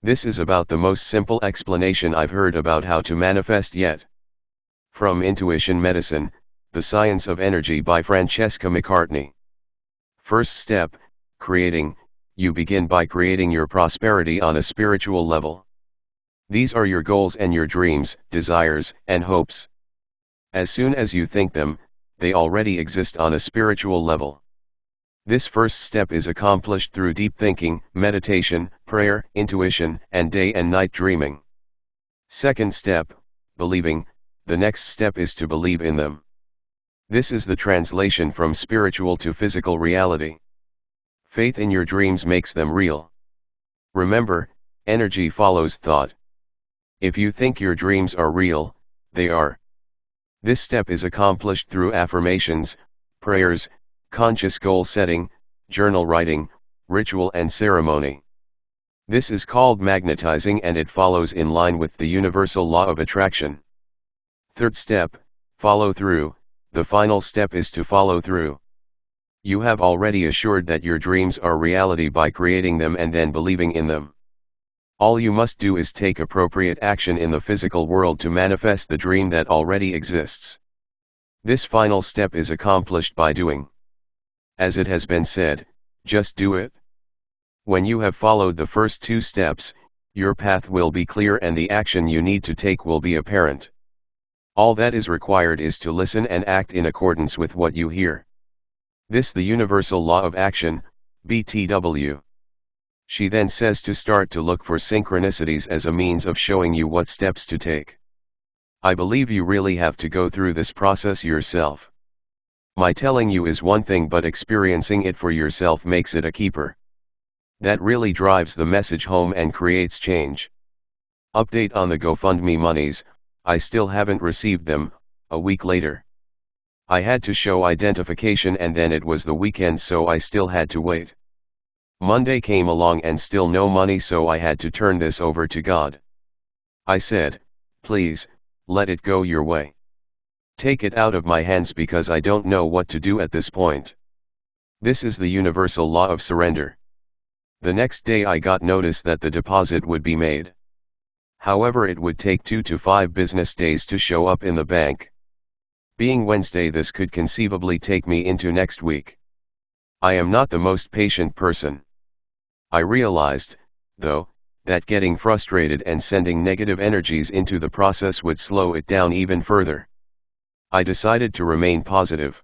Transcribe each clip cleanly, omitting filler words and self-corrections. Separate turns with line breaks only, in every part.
This is about the most simple explanation I've heard about how to manifest yet. From Intuition Medicine, The Science of Energy by Francesca McCartney. First step, creating. You begin by creating your prosperity on a spiritual level. These are your goals and your dreams, desires, and hopes. As soon as you think them, they already exist on a spiritual level. This first step is accomplished through deep thinking, meditation, prayer, intuition, and day and night dreaming. Second step, believing. The next step is to believe in them. This is the translation from spiritual to physical reality. Faith in your dreams makes them real. Remember, energy follows thought. If you think your dreams are real, they are. This step is accomplished through affirmations, prayers, conscious goal setting, journal writing, ritual and ceremony. This is called magnetizing, and it follows in line with the universal law of attraction. Third step, follow through. The final step is to follow through. You have already assured that your dreams are reality by creating them and then believing in them. All you must do is take appropriate action in the physical world to manifest the dream that already exists. This final step is accomplished by doing. As it has been said, just do it. When you have followed the first two steps, your path will be clear and the action you need to take will be apparent. All that is required is to listen and act in accordance with what you hear. This the universal law of action, BTW. She then says to start to look for synchronicities as a means of showing you what steps to take. I believe you really have to go through this process yourself. My telling you is one thing, but experiencing it for yourself makes it a keeper. That really drives the message home and creates change. Update on the GoFundMe monies, I still haven't received them. A week later. I had to show identification and then it was the weekend, so I still had to wait. Monday came along and still no money, so I had to turn this over to God. I said, please, let it go your way. Take it out of my hands because I don't know what to do at this point. This is the universal law of surrender. The next day I got notice that the deposit would be made. However, it would take 2 to 5 business days to show up in the bank. Being Wednesday, this could conceivably take me into next week. I am not the most patient person. I realized, though, that getting frustrated and sending negative energies into the process would slow it down even further. I decided to remain positive.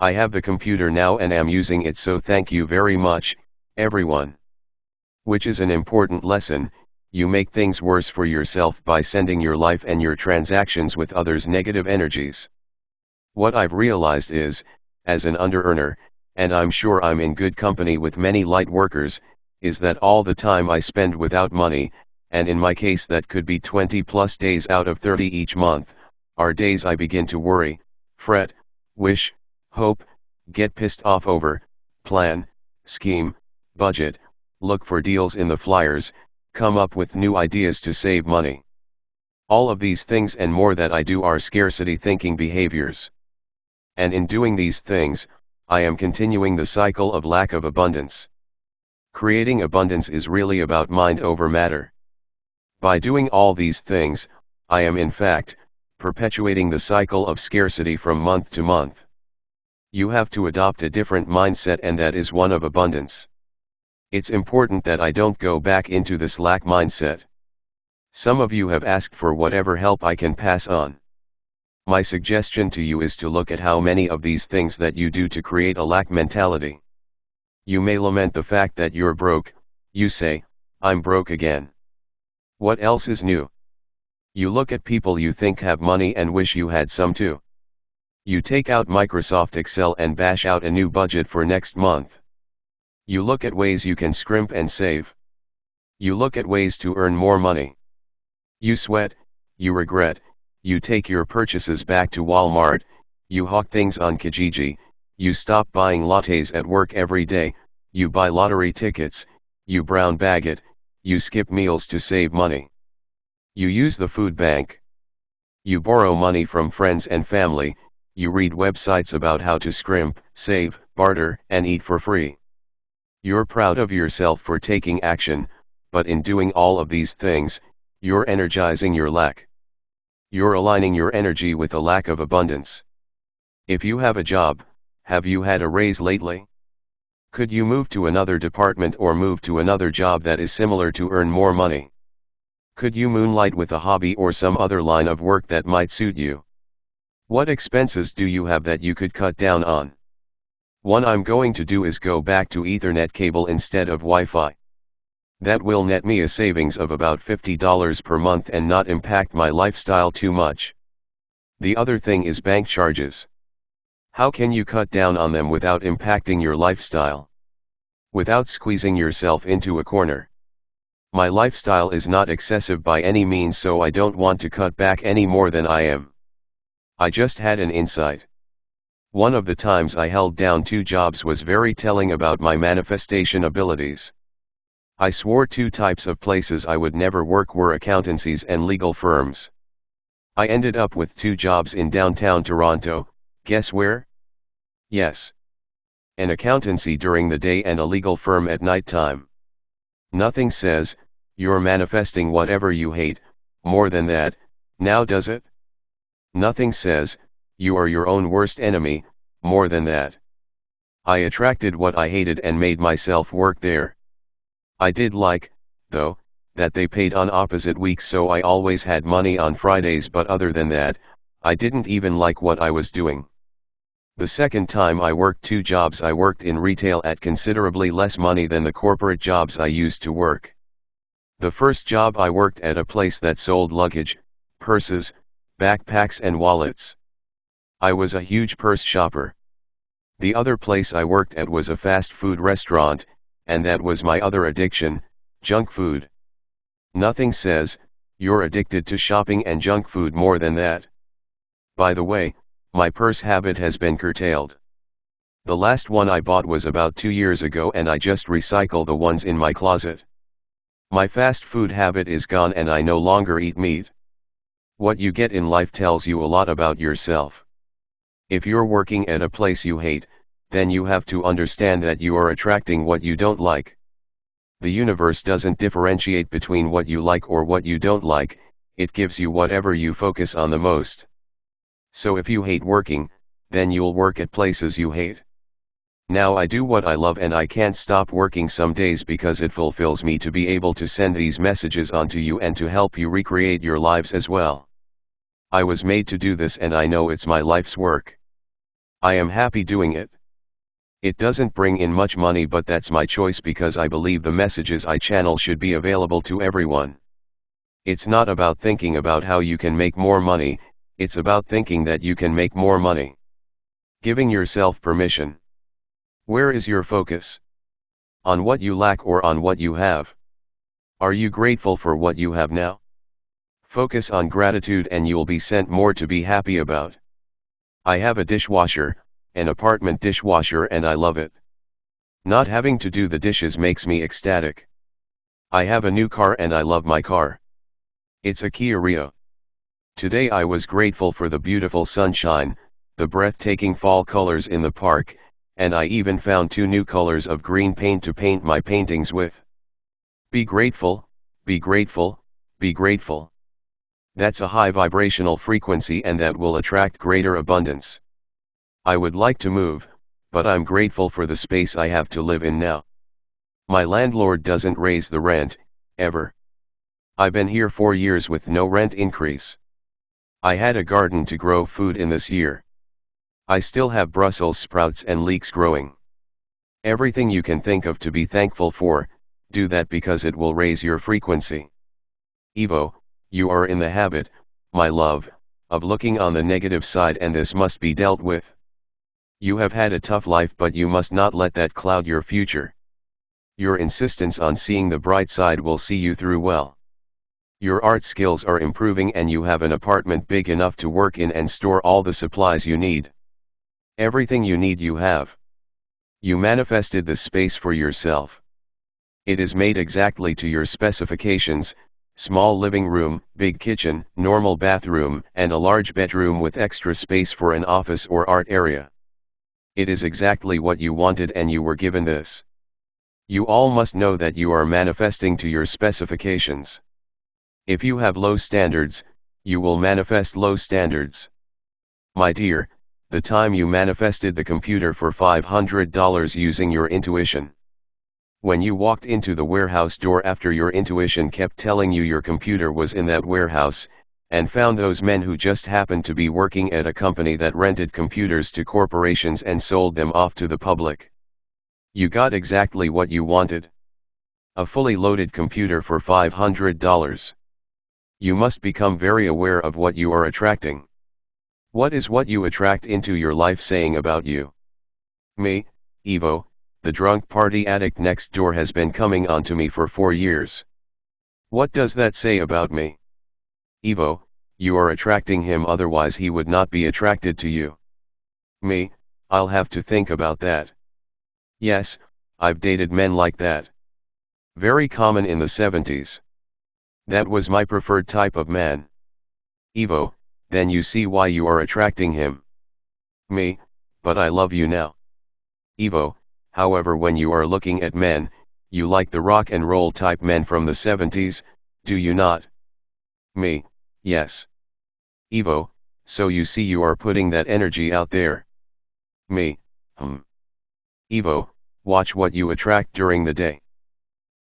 I have the computer now and am using it, so thank you very much, everyone. Which is an important lesson. You make things worse for yourself by sending your life and your transactions with others negative energies. What I've realized is, as an under-earner, and I'm sure I'm in good company with many light workers, is that all the time I spend without money, and in my case that could be 20 plus days out of 30 each month, are days I begin to worry, fret, wish, hope, get pissed off over, plan, scheme, budget, look for deals in the flyers, come up with new ideas to save money. All of these things and more that I do are scarcity thinking behaviors. And in doing these things, I am continuing the cycle of lack of abundance. Creating abundance is really about mind over matter. By doing all these things, I am in fact, perpetuating the cycle of scarcity from month to month. You have to adopt a different mindset, and that is one of abundance. It's important that I don't go back into this lack mindset. Some of you have asked for whatever help I can pass on. My suggestion to you is to look at how many of these things that you do to create a lack mentality. You may lament the fact that you're broke. You say, I'm broke again. What else is new? You look at people you think have money and wish you had some too. You take out Microsoft Excel and bash out a new budget for next month. You look at ways you can scrimp and save. You look at ways to earn more money. You sweat, you regret, you take your purchases back to Walmart, you hawk things on Kijiji, you stop buying lattes at work every day, you buy lottery tickets, you brown bag it, you skip meals to save money. You use the food bank. You borrow money from friends and family, you read websites about how to scrimp, save, barter, and eat for free. You're proud of yourself for taking action, but in doing all of these things, you're energizing your lack. You're aligning your energy with a lack of abundance. If you have a job, have you had a raise lately? Could you move to another department or move to another job that is similar to earn more money? Could you moonlight with a hobby or some other line of work that might suit you? What expenses do you have that you could cut down on? One I'm going to do is go back to Ethernet cable instead of Wi-Fi. That will net me a savings of about $50 per month and not impact my lifestyle too much. The other thing is bank charges. How can you cut down on them without impacting your lifestyle? Without squeezing yourself into a corner. My lifestyle is not excessive by any means, so I don't want to cut back any more than I am. I just had an insight. One of the times I held down 2 jobs was very telling about my manifestation abilities. I swore 2 types of places I would never work were accountancies and legal firms. I ended up with 2 jobs in downtown Toronto. Guess where? Yes. An accountancy during the day and a legal firm at night time. Nothing says, you're manifesting whatever you hate, more than that, now does it? Nothing says, you are your own worst enemy, more than that. I attracted what I hated and made myself work there. I did like, though, that they paid on opposite weeks, so I always had money on Fridays, but other than that, I didn't even like what I was doing. The second time I worked 2 jobs, I worked in retail at considerably less money than the corporate jobs I used to work. The first job I worked at a place that sold luggage, purses, backpacks and wallets. I was a huge purse shopper. The other place I worked at was a fast food restaurant, and that was my other addiction, junk food. Nothing says, you're addicted to shopping and junk food more than that. By the way, my purse habit has been curtailed. The last one I bought was about 2 years ago, and I just recycle the ones in my closet. My fast food habit is gone and I no longer eat meat. What you get in life tells you a lot about yourself. If you're working at a place you hate, then you have to understand that you are attracting what you don't like. The universe doesn't differentiate between what you like or what you don't like, it gives you whatever you focus on the most. So if you hate working, then you'll work at places you hate. Now I do what I love and I can't stop working some days because it fulfills me to be able to send these messages on to you and to help you recreate your lives as well. I was made to do this and I know it's my life's work. I am happy doing it. It doesn't bring in much money, but that's my choice because I believe the messages I channel should be available to everyone. It's not about thinking about how you can make more money, it's about thinking that you can make more money. Giving yourself permission. Where is your focus? On what you lack or on what you have? Are you grateful for what you have now? Focus on gratitude and you'll be sent more to be happy about. I have a dishwasher, an apartment dishwasher, and I love it. Not having to do the dishes makes me ecstatic. I have a new car and I love my car. It's a Kia Rio. Today I was grateful for the beautiful sunshine, the breathtaking fall colors in the park, and I even found 2 new colors of green paint to paint my paintings with. Be grateful, be grateful, be grateful. That's a high vibrational frequency and that will attract greater abundance. I would like to move, but I'm grateful for the space I have to live in now. My landlord doesn't raise the rent, ever. I've been here 4 years with no rent increase. I had a garden to grow food in this year. I still have Brussels sprouts and leeks growing. Everything you can think of to be thankful for, do that because it will raise your frequency. Ivo, you are in the habit, my love, of looking on the negative side, and this must be dealt with. You have had a tough life, but you must not let that cloud your future. Your insistence on seeing the bright side will see you through well. Your art skills are improving and you have an apartment big enough to work in and store all the supplies you need. Everything you need you have. You manifested this space for yourself. It is made exactly to your specifications: small living room, big kitchen, normal bathroom, and a large bedroom with extra space for an office or art area. It is exactly what you wanted and you were given this. You all must know that you are manifesting to your specifications. If you have low standards, you will manifest low standards. My dear, the time you manifested the computer for $500 using your intuition. When you walked into the warehouse door after your intuition kept telling you your computer was in that warehouse, and found those men who just happened to be working at a company that rented computers to corporations and sold them off to the public. You got exactly what you wanted. A fully loaded computer for $500. You must become very aware of what you are attracting. What is what you attract into your life saying about you? Me, Ivo, the drunk party addict next door has been coming on to me for 4 years. What does that say about me? Ivo, you are attracting him, otherwise he would not be attracted to you. Me, I'll have to think about that. Yes, I've dated men like that. Very common in the 70s. That was my preferred type of man. Ivo, then you see why you are attracting him. Me, but I love you now. Ivo, however, when you are looking at men, you like the rock and roll type men from the 70s, do you not? Me, yes. Ivo, so you see you are putting that energy out there. Me, Ivo, watch what you attract during the day.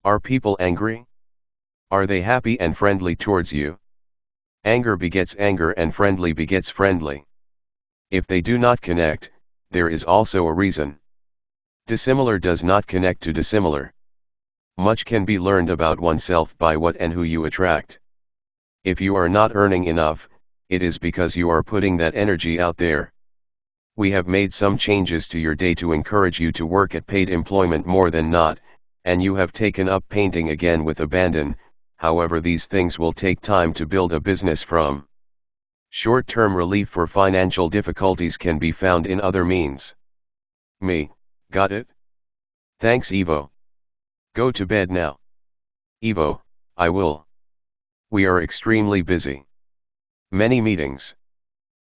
Are people angry? Are they happy and friendly towards you? Anger begets anger and friendly begets friendly. If they do not connect, there is also a reason. Dissimilar does not connect to dissimilar. Much can be learned about oneself by what and who you attract. If you are not earning enough, it is because you are putting that energy out there. We have made some changes to your day to encourage you to work at paid employment more than not, and you have taken up painting again with abandon. However, these things will take time to build a business from. Short-term relief for financial difficulties can be found in other means. Me, got it? Thanks, Ivo. Go to bed now. Ivo, I will. We are extremely busy. Many meetings.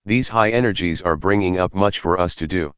These high energies are bringing up much for us to do.